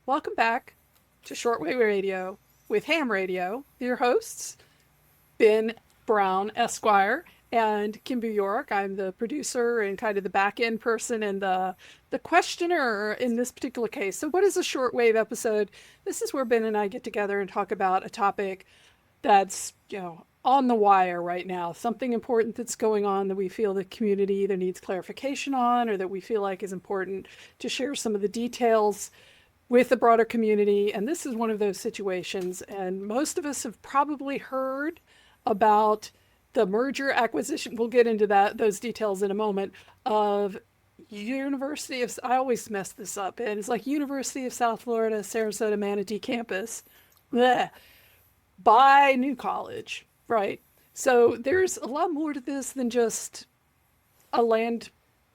welcome back to Shortwave Radio with Ham Radio. Your hosts, Ben Brown, Esquire, and KimBoo York. I'm the producer and kind of the back end person and the questioner in this particular case. So what is a shortwave episode? This is where Ben and I get together and talk about a topic that's, on the wire right now, something important that's going on that we feel the community either needs clarification on or that we feel like is important to share some of the details with the broader community. And this is one of those situations. And most of us have probably heard about the merger acquisition. We'll get into those details in a moment, of University of, I always mess this up, and it's like University of South Florida, Sarasota-Manatee campus, bleh, by New College, right? So there's a lot more to this than just a land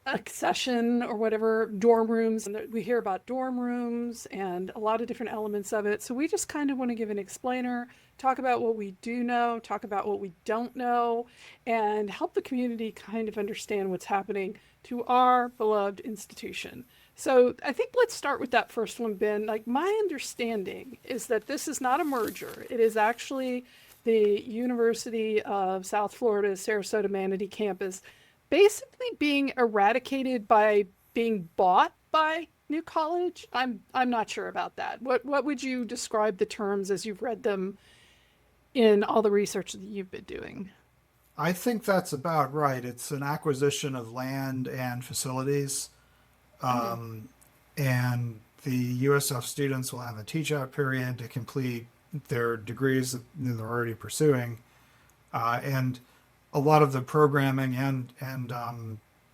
accession or whatever, dorm rooms. And we hear about dorm rooms and a lot of different elements of it. So we just kind of want to give an explainer, talk about what we do know, talk about what we don't know, and help the community kind of understand what's happening to our beloved institution. So I think let's start with that first one, Ben. Like, my understanding is that this is not a merger. It is actually the University of South Florida, Sarasota-Manatee campus basically being eradicated by being bought by New College. I'm not sure about that. What would you describe the terms as you've read them in all the research that you've been doing? I think that's about right. It's an acquisition of land and facilities. And the USF students will have a teach-out period to complete their degrees that they're already pursuing. And a lot of the programming and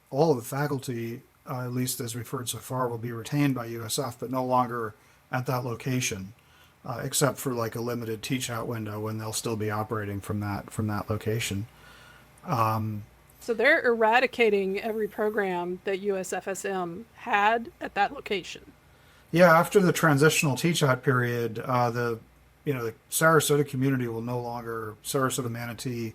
all of the faculty, at least as we've heard so far, will be retained by USF, but no longer at that location, except for like a limited teach-out window when they'll still be operating from that location. So they're eradicating every program that USF-SM had at that location. Yeah, after the transitional teach-out period, the Sarasota community will no longer, Sarasota-Manatee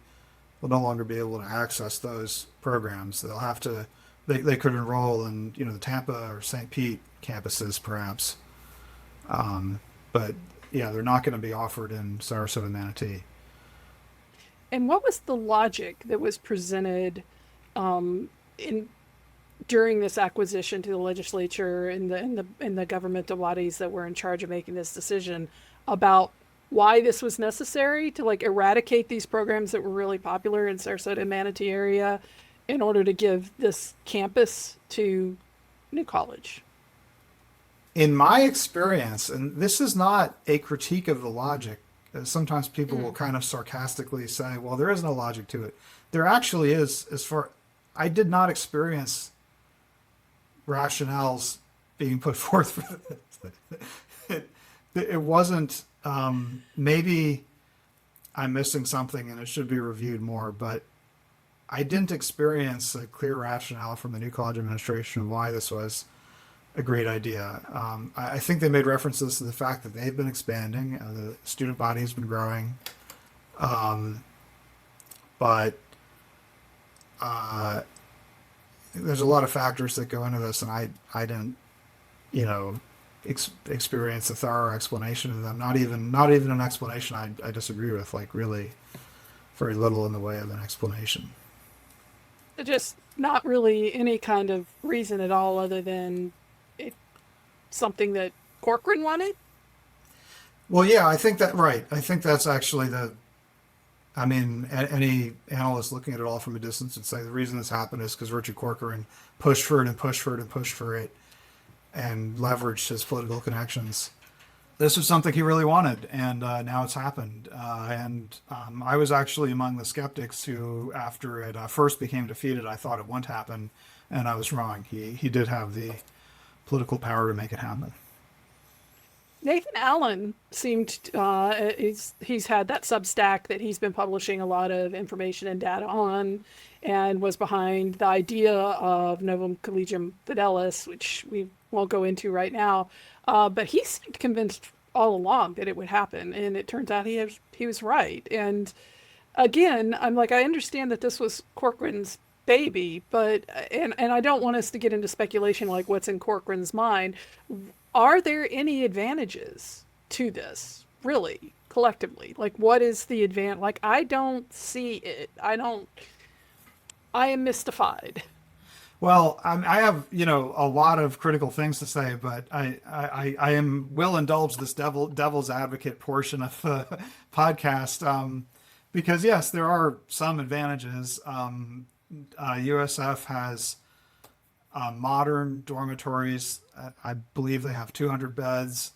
will no longer be able to access those programs. They'll have to, they could enroll in, the Tampa or St. Pete campuses perhaps. But yeah, they're not going to be offered in Sarasota-Manatee. And what was the logic that was presented during this acquisition to the legislature and the governmental bodies that were in charge of making this decision about why this was necessary to eradicate these programs that were really popular in Sarasota and Manatee area in order to give this campus to New College? In my experience, and this is not a critique of the logic, sometimes people will kind of sarcastically say, well, there is no logic to it. There actually is. I did not experience rationales being put forth for this. It wasn't, maybe I'm missing something and it should be reviewed more, but I didn't experience a clear rationale from the New College administration of why this was a great idea. I think they made references to the fact that they've been expanding, the student body has been growing, but there's a lot of factors that go into this, and I didn't, experience a thorough explanation of them. Not even an explanation I disagree with. Really, very little in the way of an explanation. Just not really any kind of reason at all, other than something that Corcoran wanted? Well, yeah, I think that's actually any analyst looking at it all from a distance would say the reason this happened is because Richard Corcoran pushed for it and pushed for it and pushed for it and leveraged his political connections. This was something he really wanted, and now it's happened. I was actually among the skeptics who, after it first became defeated, I thought it wouldn't happen, and I was wrong. He did have the political power to make it happen. Nathan Allen seemed, he's had that Substack that he's been publishing a lot of information and data on, and was behind the idea of Novo Collegian Fidelis, which we won't go into right now. But he seemed convinced all along that it would happen, and it turns out he was right. And again, I'm like, I understand that this was Corcoran's baby, but and I don't want us to get into speculation like what's in Corcoran's mind. Are there any advantages to this, really, collectively? Like, what is the advantage? Like, I don't see it. I am mystified. Well, I have, a lot of critical things to say, but I will indulge this devil's advocate portion of the podcast, because yes, there are some advantages. USF has modern dormitories. I believe they have 200 beds.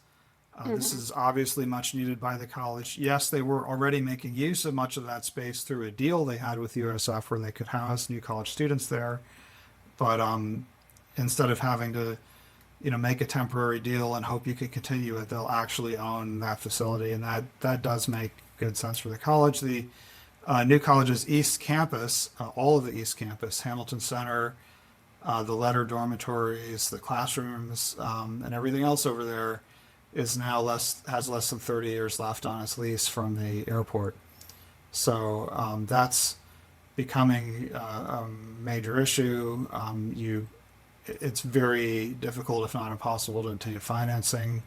This is obviously much needed by the college. Yes, they were already making use of much of that space through a deal they had with USF where they could house new college students there. But instead of having to, make a temporary deal and hope you can continue it, they'll actually own that facility, and that does make good sense for the college. The new college's East Campus, all of the East Campus, Hamilton Center, the letter dormitories, the classrooms, and everything else over there is now has less than 30 years left on its lease from the airport. So that's becoming a major issue. It's very difficult, if not impossible, to obtain financing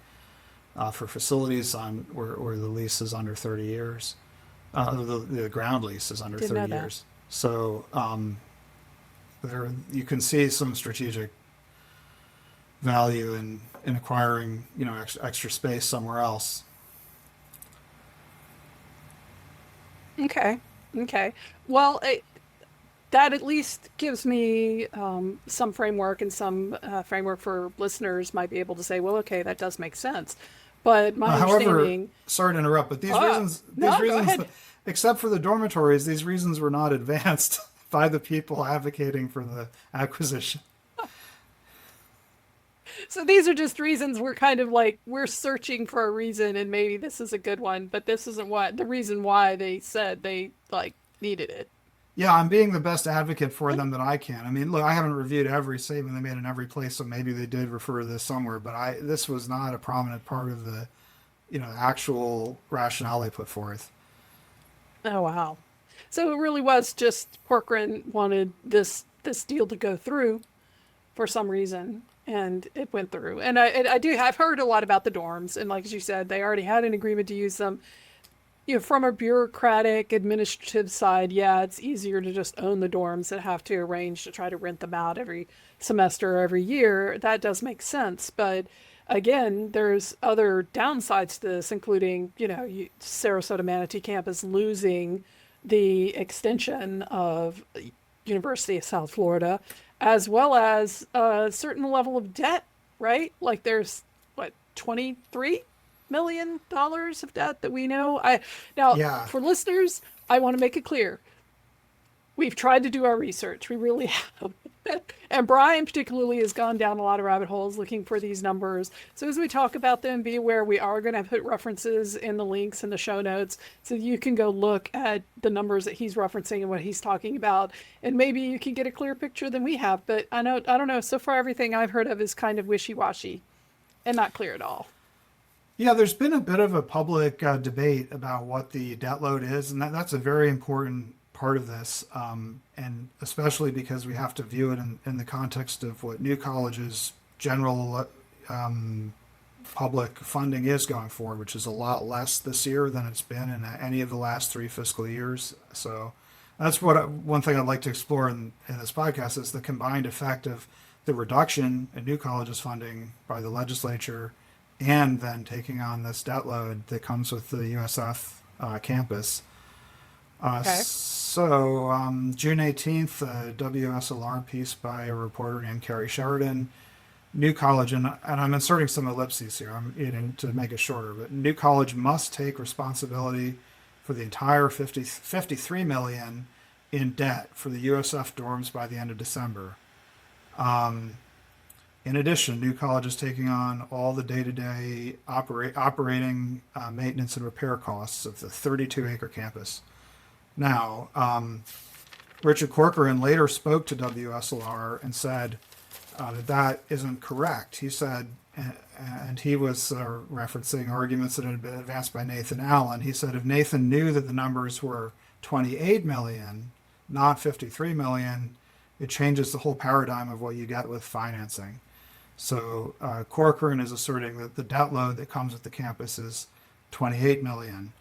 for facilities where the lease is under 30 years. The ground lease is under Didn't know 30 that. years. So there you can see some strategic value in acquiring extra space somewhere else. Okay. Okay. Well, that at least gives me some framework, and some framework for listeners might be able to say, well, okay, that does make sense. But my However, understanding. sorry to interrupt, but No, these go reasons, ahead. except for the dormitories, these reasons were not advanced by the people advocating for the acquisition. So these are just reasons we're kind of like, we're searching for a reason, and maybe this is a good one, but this isn't what the reason why they said they like needed it. Yeah, I'm being the best advocate for them that I can. I mean, look, I haven't reviewed every statement they made in every place, so maybe they did refer to this somewhere, but this was not a prominent part of the, actual rationale they put forth. Oh wow. So it really was just Corcoran wanted this deal to go through for some reason, and it went through. And I've heard a lot about the dorms, and like as you said, they already had an agreement to use them. From a bureaucratic administrative side, yeah, it's easier to just own the dorms than have to arrange to try to rent them out every semester or every year. That does make sense. But again, there's other downsides to this, including, Sarasota-Manatee campus losing the extension of University of South Florida, as well as a certain level of debt, right? Like there's what, $23 million of debt that we know. Now Yeah, for listeners, I want to make it clear. We've tried to do our research. We really have. And Brian particularly has gone down a lot of rabbit holes looking for these numbers. So as we talk about them, be aware we are going to put references in the links in the show notes so you can go look at the numbers that he's referencing and what he's talking about. And maybe you can get a clearer picture than we have. But I don't know. So far, everything I've heard of is kind of wishy-washy and not clear at all. yeah. There's been a bit of a public debate about what the debt load is, and that's a very important part of this, and especially because we have to view it in the context of what New College's general public funding is going forward, which is a lot less this year than it's been in any of the last 3 fiscal years. So that's one thing I'd like to explore in this podcast is the combined effect of the reduction in New College's funding by the legislature and then taking on this debt load that comes with the USF campus. Okay. June 18th, a WSLR piece by a reporter named Carrie Sheridan. New College, and I'm inserting some ellipses here, to make it shorter, but New College must take responsibility for the entire 53 million in debt for the USF dorms by the end of December. In addition, New College is taking on all the day-to-day operating maintenance and repair costs of the 32-acre campus. Now, Richard Corcoran later spoke to WSLR and said that isn't correct. He said, and he was referencing arguments that had been advanced by Nathan Allen. He said if Nathan knew that the numbers were 28 million, not 53 million, it changes the whole paradigm of what you get with financing. So Corcoran is asserting that the debt load that comes with the campus is 28 million.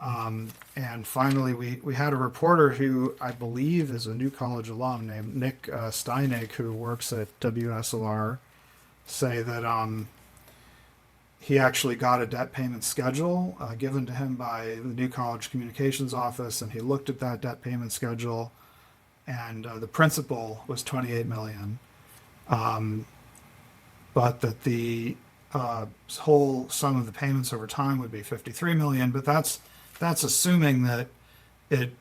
And finally, we had a reporter who I believe is a New College alum named Nick Steinig, who works at WSLR, say that he actually got a debt payment schedule given to him by the New College Communications Office, and he looked at that debt payment schedule, and the principal was 28 million, but that the whole sum of the payments over time would be 53 million. But that's assuming that it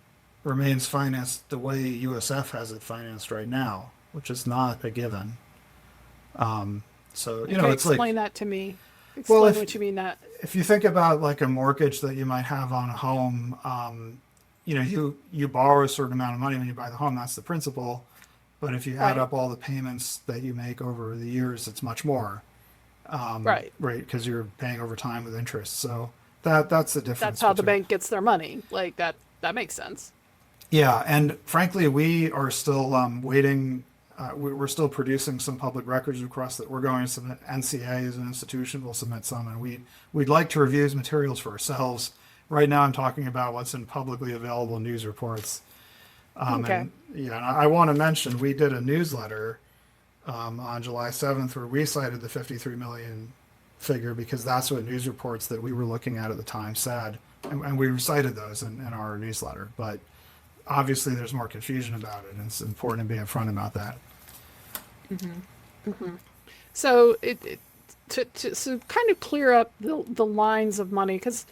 remains financed the way USF has it financed right now, which is not a given. So, Okay, it's like, explain that to me. Explain what you mean that. if you think about like a mortgage that you might have on a home, you borrow a certain amount of money when you buy the home, that's the principal. But if you add Right. up all the payments that you make over the years, it's much more. Right. Right, because you're paying over time with interest. So that's the difference. That's how the between- bank gets their money. Like that makes sense. Yeah, and frankly, we are still waiting. We're still producing some public records requests that we're going to submit. NCA as an institution will submit some, and we'd like to review these materials for ourselves. Right now, I'm talking about what's in publicly available news reports. Okay. And I want to mention we did a newsletter on July 7th where we cited the 53 million figure because that's what news reports that we were looking at the time said, and we recited those in our newsletter. But obviously, there's more confusion about it, and it's important to be upfront about that. So to kind of clear up the lines of money, because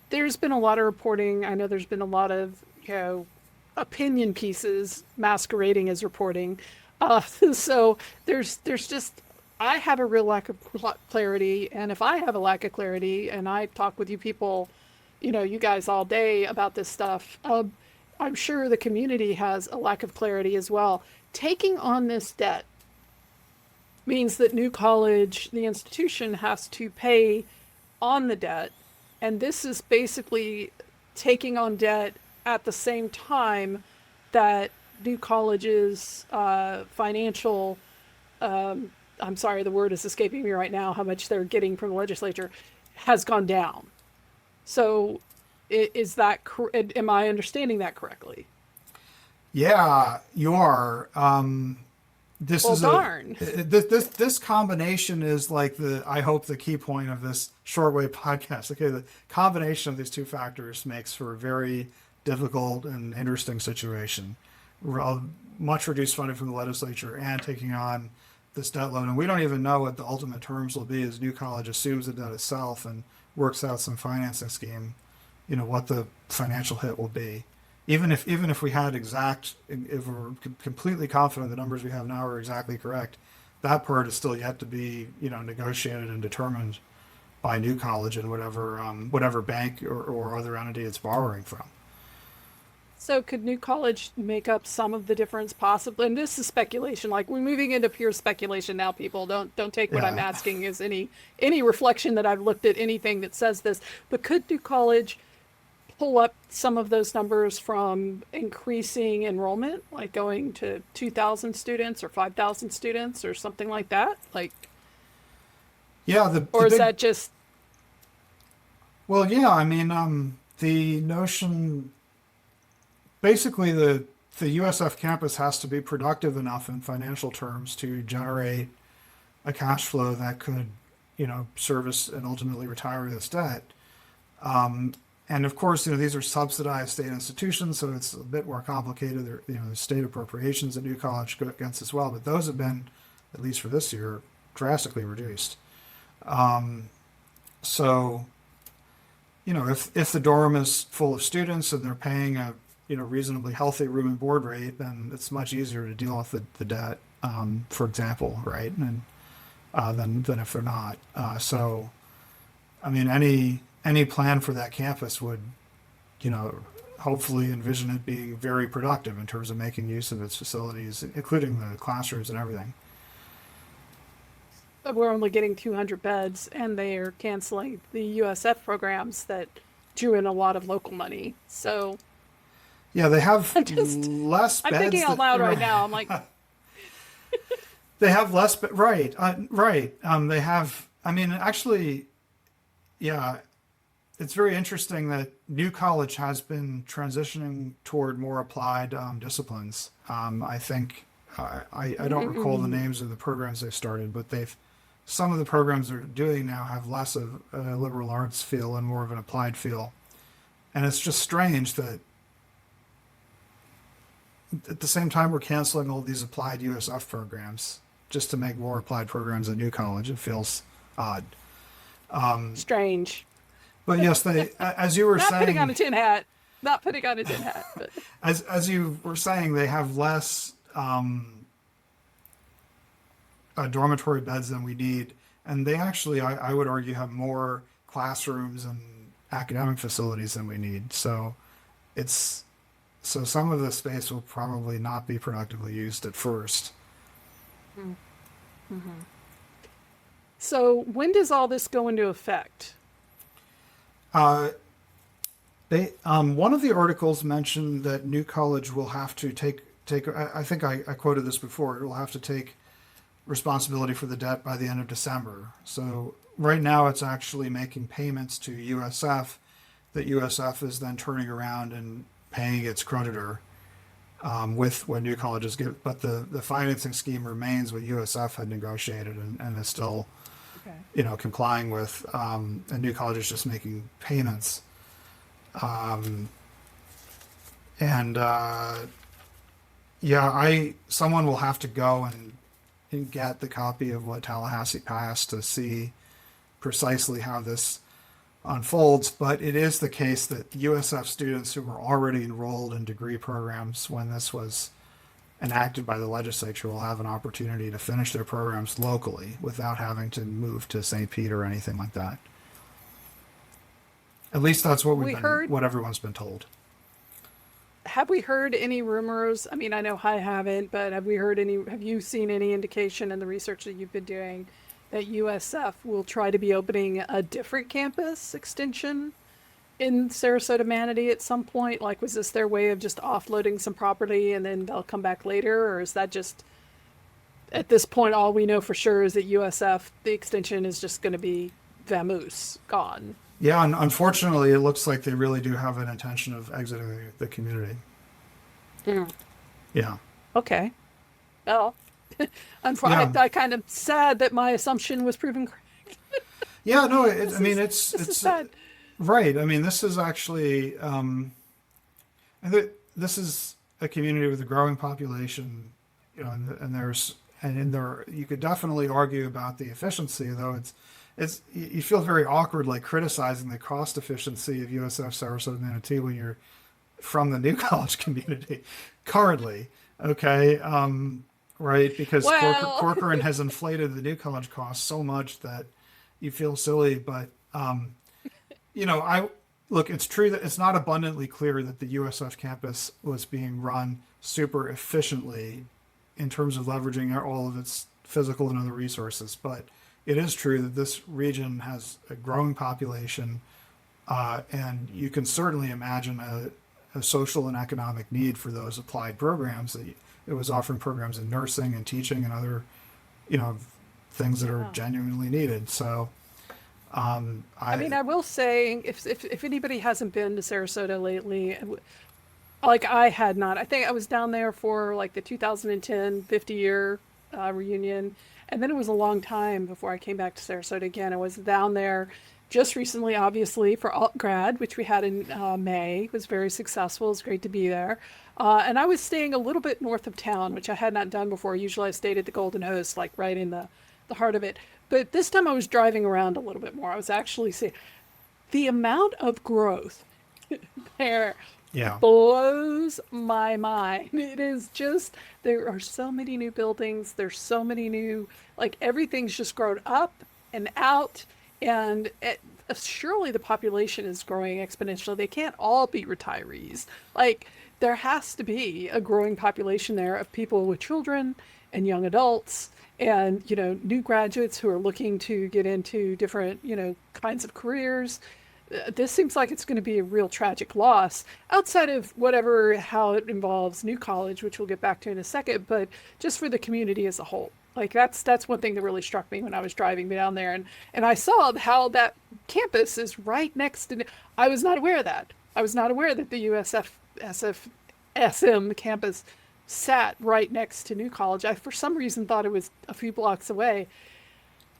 there's been a lot of reporting. I know there's been a lot of opinion pieces masquerading as reporting. So there's just I have a real lack of clarity, and if I have a lack of clarity, and I talk with you people, you guys all day about this stuff, I'm sure the community has a lack of clarity as well. Taking on this debt means that New College, the institution, has to pay on the debt, and this is basically taking on debt at the same time that New College's financial, I'm sorry, the word is escaping me right now, how much they're getting from the legislature, has gone down. So is that, am I understanding that correctly? Yeah, you are. This Well, is darn. this combination is like I hope the key point of this shortwave podcast. Okay, the combination of these two factors makes for a very difficult and interesting situation. Much reduced funding from the legislature and taking on this debt load, and we don't even know what the ultimate terms will be as New College assumes the debt itself and works out some financing scheme. What the financial hit will be. Even if we had if we're completely confident the numbers we have now are exactly correct, that part is still yet to be negotiated and determined by New College and whatever bank or other entity it's borrowing from. So could New College make up some of the difference possibly? And this is speculation. Like, we're moving into pure speculation now, people. Don't take what I'm asking as any reflection that I've looked at anything that says this. But could New College pull up some of those numbers from increasing enrollment, like going to 2,000 students or 5,000 students or something like that? Like, yeah, is that just? Well, yeah, I mean, the notion, basically, the USF campus has to be productive enough in financial terms to generate a cash flow that could, service and ultimately retire this debt. And of course, these are subsidized state institutions, so it's a bit more complicated. There's state appropriations at New College gets as well, but those have been, at least for this year, drastically reduced. So, if the dorm is full of students and they're paying a reasonably healthy room and board rate, then it's much easier to deal with the debt, for example, right? And than if they're not. So, I mean, any plan for that campus would, hopefully envision it being very productive in terms of making use of its facilities, including the classrooms and everything. We're only getting 200 beds, and they are canceling the USF programs that drew in a lot of local money. So, yeah, they have less beds. I'm thinking out loud right now. I'm like, They have less, but right, right. They have. I mean, actually, yeah. It's very interesting that New College has been transitioning toward more applied disciplines. I think I don't recall the names of the programs they started, but they've some of the programs they're doing now have less of a liberal arts feel and more of an applied feel. And it's just strange that at the same time we're canceling all these applied USF programs just to make more applied programs at New College. It feels odd. Strange. But yes, they, as you were Not putting on saying, a tin hat. Not putting on a tin hat. But as you were saying, they have less dormitory beds than we need, and they actually, I would argue, have more classrooms and academic facilities than we need. So it's so some of the space will probably not be productively used at first. so when does all this go into effect? Uh, they one of the articles mentioned that New College will have to take. I think I quoted this before. It will have to take responsibility for the debt by the end of December. So right now it's actually making payments to USF that USF is then turning around and paying its creditor with what New Colleges give. But the financing scheme remains what USF had negotiated and is still, Okay. complying with. And New College is just making payments. And yeah, someone will have to go and get the copy of what Tallahassee passed to see precisely how this unfolds. But it is the case that USF students who were already enrolled in degree programs when this was enacted by the legislature will have an opportunity to finish their programs locally without having to move to St. Pete or anything like that. At least that's what what everyone's been told. Have we heard any rumors? I mean, I know I haven't, but have you seen any indication in the research that you've been doing that USF will try to be opening a different campus extension in Sarasota-Manatee at some point? Like, was this their way of just offloading some property and then they'll come back later? Or is that just, at this point, all we know for sure is that USF, the extension is just going to be vamoose, gone? Yeah, and unfortunately, it looks like they really do have an intention of exiting the community. Mm. Yeah. Okay. Well, Yeah. I kind of sad that my assumption was proven correct. Yeah, no, I mean, This is it's sad. right. I mean, this is actually, this is a community with a growing population, and in there, you could definitely argue about the efficiency, though you feel very awkward, like criticizing the cost efficiency of USF Sarasota-Manatee when you're from the New College community currently. Okay. Right. Because Well, Corcoran has inflated the New College costs so much that you feel silly. But, look, it's true that it's not abundantly clear that the USF campus was being run super efficiently in terms of leveraging all of its physical and other resources. But it is true that this region has a growing population, and you can certainly imagine a social and economic need for those applied programs. It was offering programs in nursing and teaching and other, things that are genuinely needed. So, I mean, I will say, if anybody hasn't been to Sarasota lately, like I had not, I think I was down there for like the 2010 50-year reunion. And then it was a long time before I came back to Sarasota again. I was down there just recently, obviously, for Alt Grad, which we had in May. It was very successful. It was great to be there. And I was staying a little bit north of town, which I had not done before. Usually I stayed at the Golden Host, like right in the heart of it. But this time I was driving around a little bit more. I was actually seeing the amount of growth there yeah. blows my mind. It is just, there are so many new buildings. There's so many new, like everything's just grown up and out. And surely the population is growing exponentially. They can't all be retirees. Like, there has to be a growing population there of people with children and young adults and, new graduates who are looking to get into different, kinds of careers. This seems like it's going to be a real tragic loss outside of how it involves New College, which we'll get back to in a second, but just for the community as a whole. Like that's one thing that really struck me when I was driving down there, and I saw how that campus is right next to. I was not aware of that. I was not aware that the USF-SM campus sat right next to New College. I for some reason thought it was a few blocks away.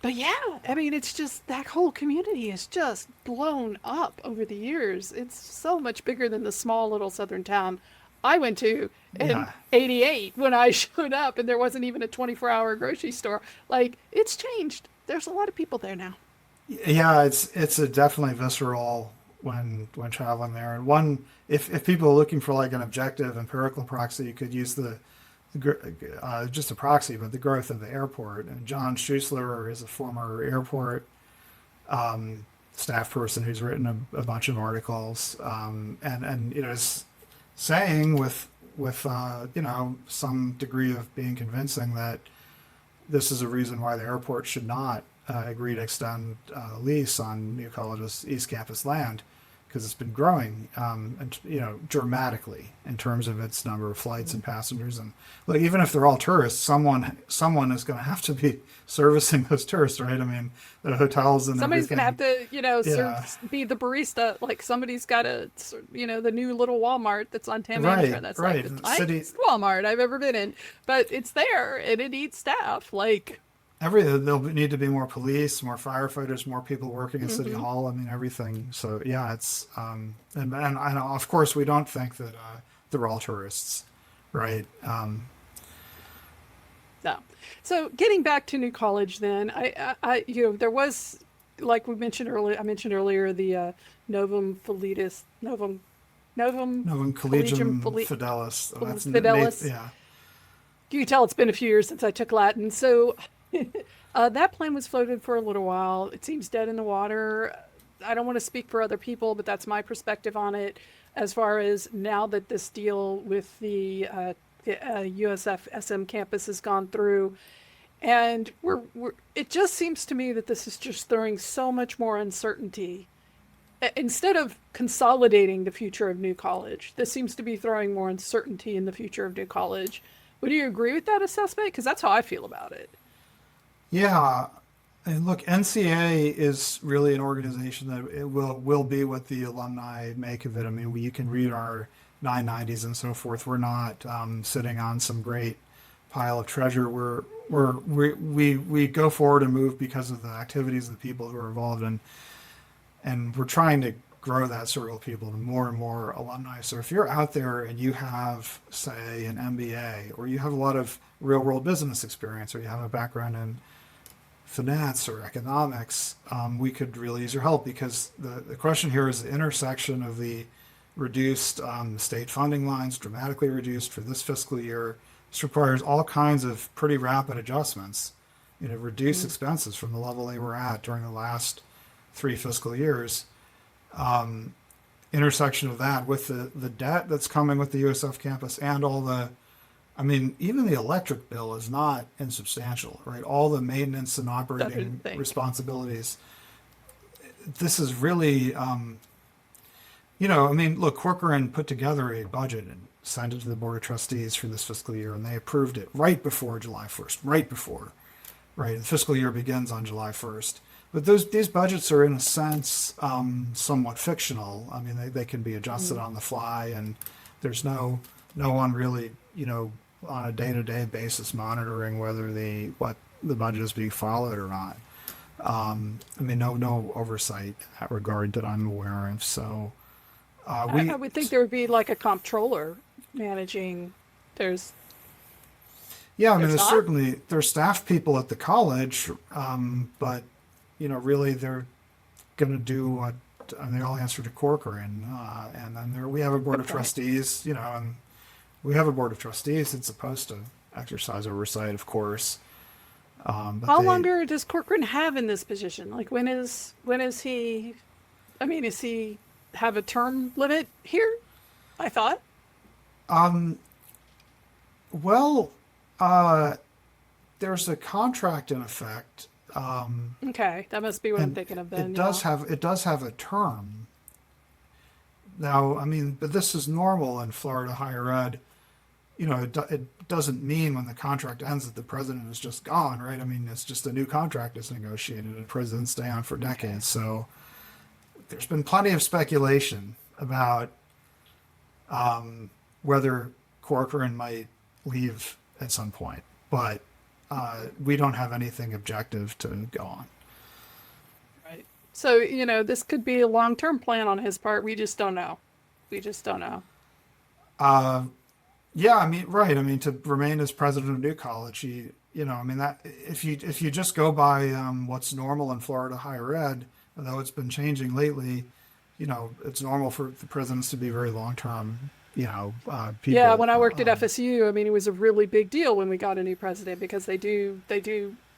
But yeah, I mean, it's just that whole community is just blown up over the years. It's so much bigger than the small little southern town I went to in Yeah. '88 when I showed up and there wasn't even a 24-hour grocery store. Like, it's changed. There's a lot of people there now. Yeah, it's a definitely visceral when traveling there. And one, if people are looking for like an objective empirical proxy, you could use just a proxy, but the growth of the airport. And John Schuessler is a former airport staff person who's written a bunch of articles, and is saying with some degree of being convincing that this is a reason why the airport should not agree to extend lease on New College's East Campus land, because it's been growing, and dramatically in terms of its number of flights and passengers. And look, even if they're all tourists, someone is going to have to be servicing those tourists, right? I mean, the hotels and Somebody's going to everything. have to, Yeah, be the barista. Like, somebody's got to, the new little Walmart that's on Tam right, Avenue. That's like right. the City, tiniest Walmart I've ever been in. But it's there, and it needs staff. Like, there'll need to be more police, more firefighters, more people working at City mhm. Hall. I mean, everything. So yeah, it's and of course we don't think that they're all tourists, right? No. So getting back to New College, then there was, like we mentioned earlier. I mentioned earlier the Novum No, in Collegium Collegium Fidelis. That's Fidelis. yeah. You can tell it's been a few years since I took Latin. So that plane was floated for a little while. It seems dead in the water. I don't want to speak for other people, but that's my perspective on it. As far as now that this deal with the USF-SM campus has gone through, and it just seems to me that this is just throwing so much more uncertainty. Instead of consolidating the future of New College, this seems to be throwing more uncertainty in the future of New College. Would you agree with that assessment? Because that's how I feel about it. Yeah, and look, NCA is really an organization that it will be what the alumni make of it. I mean, you can read our 990s and so forth. We're not sitting on some great pile of treasure. We go forward and move because of the activities of the people who are involved in, and we're trying to grow that circle of people to more and more alumni. So if you're out there and you have, say, an MBA, or you have a lot of real world business experience, or you have a background in finance or economics, we could really use your help, because the question here is the intersection of the reduced state funding lines, dramatically reduced for this fiscal year. This requires all kinds of pretty rapid adjustments, reduce expenses from the level they were at during the last 3 fiscal years. Intersection of that with the debt that's coming with the USF campus, and even the electric bill is not insubstantial, right? All the maintenance and operating responsibilities. This is really, look, Corcoran put together a budget and sent it to the Board of Trustees for this fiscal year, and they approved it right before July 1st, right? The fiscal year begins on July 1st. But these budgets are, in a sense, somewhat fictional. I mean, they can be adjusted on the fly, and there's no one really, on a day-to-day basis monitoring whether what the budget is being followed or not. No oversight in that regard that I'm aware of. So I would think there would be like a comptroller managing. There's not? There's staff people at the college, but really they're going to do what, and they all answer to Corcoran, and then we have a board of trustees, and we have a board of trustees that's supposed to exercise oversight, of course. How longer does Corcoran have in this position? Like, when is he? I mean, is he have a term limit here? I thought. Well, there's a contract in effect. Okay, that must be what I'm thinking of then. It does have a term. Now, but this is normal in Florida higher ed. it doesn't mean when the contract ends that the president is just gone, right? I mean, it's just a new contract is negotiated and presidents stay on for decades. So there's been plenty of speculation about whether Corcoran might leave at some point, but we don't have anything objective to go on. Right. So, this could be a long-term plan on his part. We just don't know. We just don't know. Yeah, I mean, right. I mean, to remain as president of New College, that if you just go by what's normal in Florida higher ed, although it's been changing lately, it's normal for the presidents to be very long-term, people. Yeah, when I worked at FSU, I mean, it was a really big deal when we got a new president because they do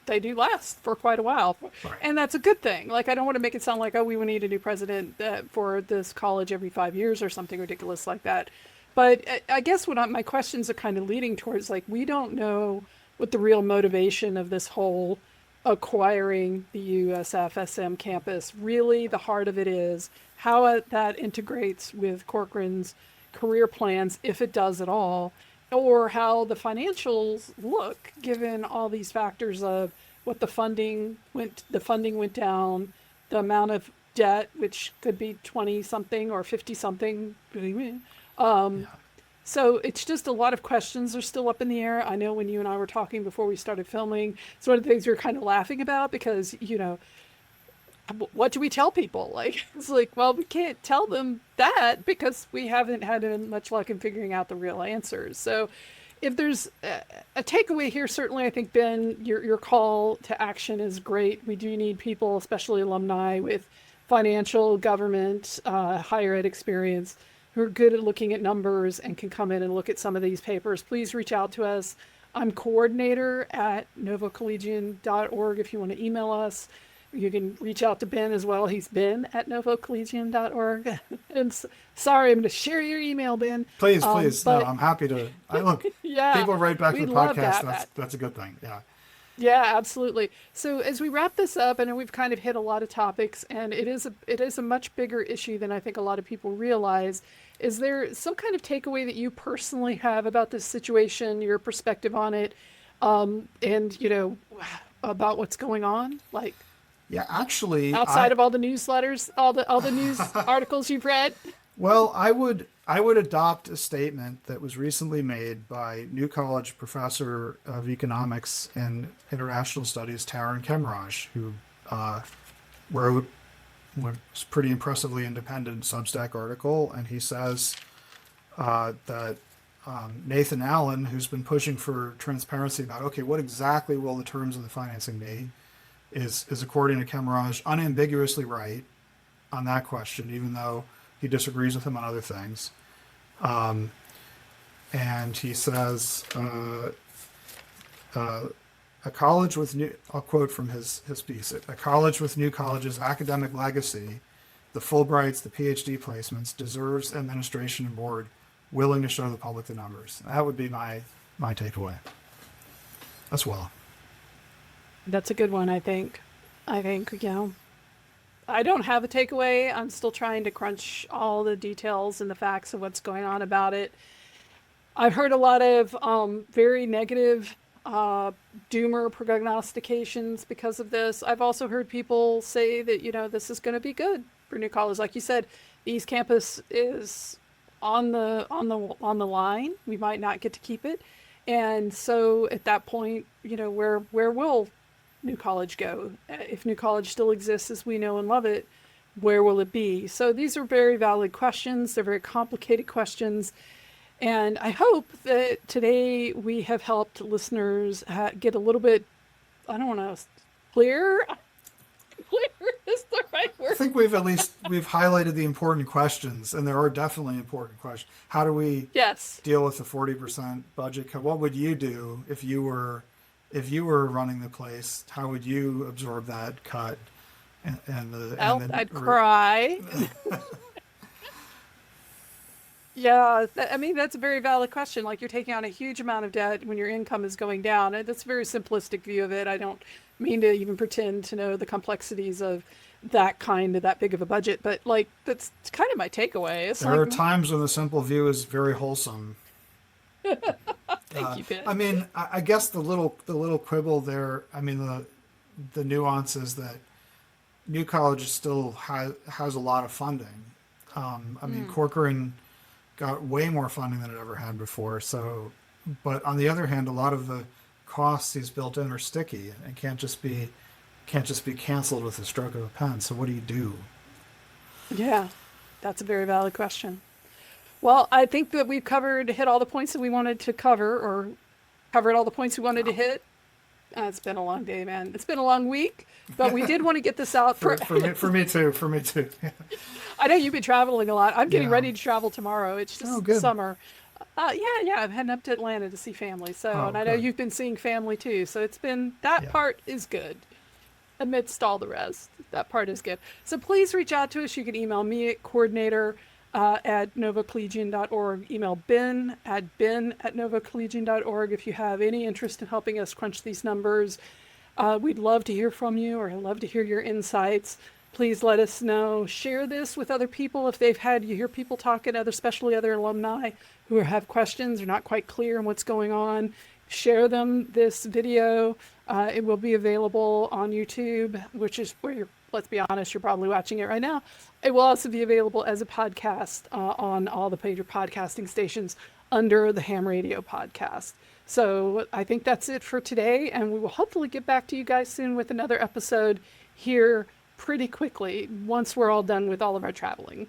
last for quite a while. Right. And that's a good thing. Like, I don't want to make it sound like, oh, we would need a new president for this college every 5 years or something ridiculous like that. But I guess my questions are kind of leading towards, like, we don't know what the real motivation of this whole acquiring the USF-SM campus, really the heart of it is, how that integrates with Corcoran's career plans, if it does at all, or how the financials look, given all these factors of what the funding went down, the amount of debt, which could be 20 something or 50 something. So it's just a lot of questions are still up in the air. I know when you and I were talking before we started filming, it's one of the things we were kind of laughing about because, what do we tell people? Like, it's like, well, we can't tell them that because we haven't had much luck in figuring out the real answers. So if there's a takeaway here, certainly I think, Ben, your call to action is great. We do need people, especially alumni with financial, government, higher ed experience, who are good at looking at numbers and can come in and look at some of these papers. Please reach out to us. I'm coordinator at novocollegian.org if you want to email us. You can reach out to Ben as well. He's Ben at novocollegian.org. And sorry, I'm going to share your email, Ben. Please. No, I'm happy to. Look, yeah, people write back to the podcast. That. That's a good thing. Yeah. Yeah, absolutely. So as we wrap this up, I know we've kind of hit a lot of topics, and it is a much bigger issue than I think a lot of people realize. Is there some kind of takeaway that you personally have about this situation, your perspective on it, and about what's going on? Like, yeah, actually, outside of all the newsletters, all the news articles you've read. Well, I would adopt a statement that was recently made by New College professor of economics and international studies, Taryn Kemraj, who wrote a pretty impressively independent Substack article, and he says that Nathan Allen, who's been pushing for transparency about, okay, what exactly will the terms of the financing be, is according to Kemraj, unambiguously right on that question, even though he disagrees with him on other things. And he says, a college with new, I'll quote from his piece, a college with New College's academic legacy, the Fulbrights, the PhD placements, deserves administration and board willing to show the public the numbers. That would be my takeaway as well. That's a good one, I think. I don't have a takeaway. I'm still trying to crunch all the details and the facts of what's going on about it. I've heard a lot of very negative doomer prognostications because of this. I've also heard people say that, this is going to be good for New College. Like you said, the East Campus is on the line. We might not get to keep it. And so at that point, where will New College go? If New College still exists as we know and love it, where will it be? So these are very valid questions. They're very complicated questions. And I hope that today we have helped listeners get a little bit, I don't want to, clear? Clear is the right word. I think we've highlighted the important questions, and there are definitely important questions. How do we deal with the 40% budget cut? What would you do if you were running the place? How would you absorb that cut? I'd cry. Yeah, that's a very valid question. Like, you're taking on a huge amount of debt when your income is going down. That's a very simplistic view of it. I don't mean to even pretend to know the complexities of that big of a budget, but that's kind of my takeaway. There are times when the simple view is very wholesome. Thank you, Ben. I mean, I guess the little quibble there. I mean, the nuance is that New College still has a lot of funding. I mean, Corcoran got way more funding than it ever had before. So, but on the other hand, a lot of the costs he's built in are sticky and can't just be canceled with a stroke of a pen. So what do you do? Yeah, that's a very valid question. Well, I think that we've hit all the points that we wanted to cover, or covered all the points we wanted to hit. It's been a long day, man. It's been a long week, but we did want to get this out For me too. For me too. I know you've been traveling a lot. I'm getting Yeah. ready to travel tomorrow. It's just Good. summer. Yeah. I'm heading up to Atlanta to see family. So, Oh, and I know good. you've been seeing family too. So it's been, that Yeah. part is good. Amidst all the rest, that part is good. So please reach out to us. You can email me at coordinator at novocollegian.org. Email Ben at novocollegian.org if you have any interest in helping us crunch these numbers. We'd love to hear from you, or love to hear your insights. Please let us know. Share this with other people if you hear people talking, especially other alumni who have questions or not quite clear on what's going on. Share this video. It will be available on YouTube, which is where let's be honest, you're probably watching it right now. It will also be available as a podcast on all the major podcasting stations under the Ham Radio podcast. So I think that's it for today, and we will hopefully get back to you guys soon with another episode here pretty quickly once we're all done with all of our traveling.